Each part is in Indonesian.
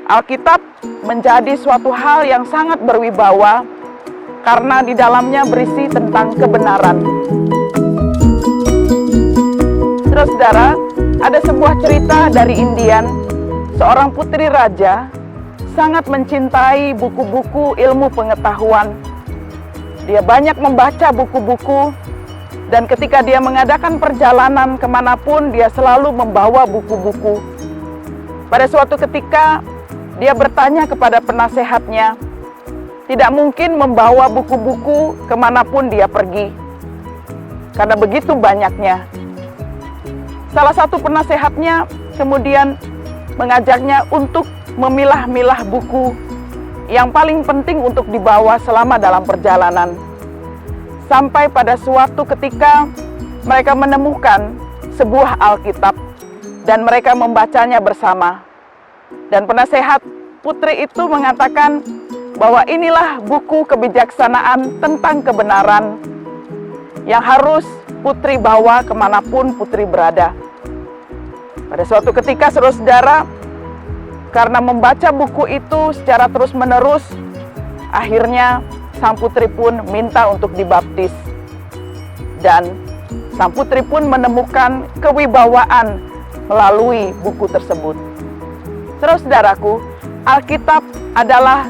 Alkitab menjadi suatu hal yang sangat berwibawa karena di dalamnya berisi tentang kebenaran. Saudara, ada sebuah cerita dari Indian, seorang putri raja sangat mencintai buku-buku ilmu pengetahuan. Dia banyak membaca buku-buku, dan ketika dia mengadakan perjalanan kemanapun, dia selalu membawa buku-buku. Pada suatu ketika, dia bertanya kepada penasehatnya, tidak mungkin membawa buku-buku kemanapun dia pergi, karena begitu banyaknya. Salah satu penasehatnya kemudian mengajaknya untuk memilah-milah buku yang paling penting untuk dibawa selama dalam perjalanan. Sampai pada suatu ketika mereka menemukan sebuah Alkitab dan mereka membacanya bersama. Dan penasehat putri itu mengatakan bahwa inilah buku kebijaksanaan tentang kebenaran yang harus putri bawa kemanapun putri berada. Pada suatu ketika, saudara-saudara, karena membaca buku itu secara terus-menerus, akhirnya sang putri pun minta untuk dibaptis. Dan sang putri pun menemukan kewibawaan melalui buku tersebut. Saudara-saudaraku, Alkitab adalah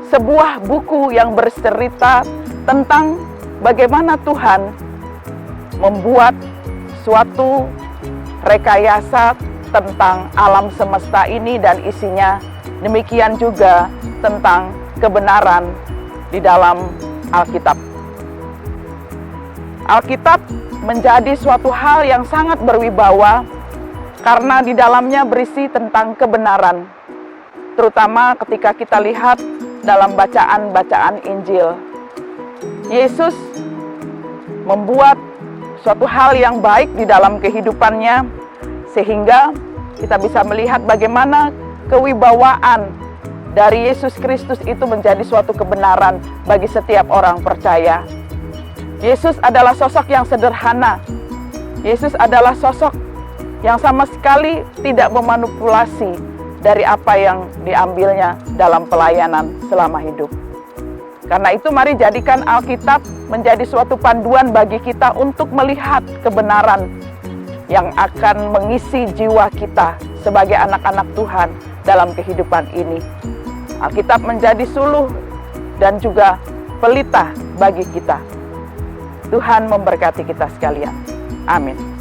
sebuah buku yang bercerita tentang bagaimana Tuhan membuat suatu rekayasa tentang alam semesta ini dan isinya. Demikian juga tentang kebenaran di dalam Alkitab. Alkitab menjadi suatu hal yang sangat berwibawa karena di dalamnya berisi tentang kebenaran. Terutama ketika kita lihat dalam bacaan-bacaan Injil. Yesus membuat suatu hal yang baik di dalam kehidupannya, sehingga kita bisa melihat bagaimana kewibawaan dari Yesus Kristus itu menjadi suatu kebenaran bagi setiap orang percaya. Yesus adalah sosok yang sederhana. Yesus adalah sosok yang sama sekali tidak memanipulasi dari apa yang diambilnya dalam pelayanan selama hidup. Karena itu mari jadikan Alkitab menjadi suatu panduan bagi kita untuk melihat kebenaran yang akan mengisi jiwa kita sebagai anak-anak Tuhan dalam kehidupan ini. Alkitab menjadi suluh dan juga pelita bagi kita. Tuhan memberkati kita sekalian. Amin.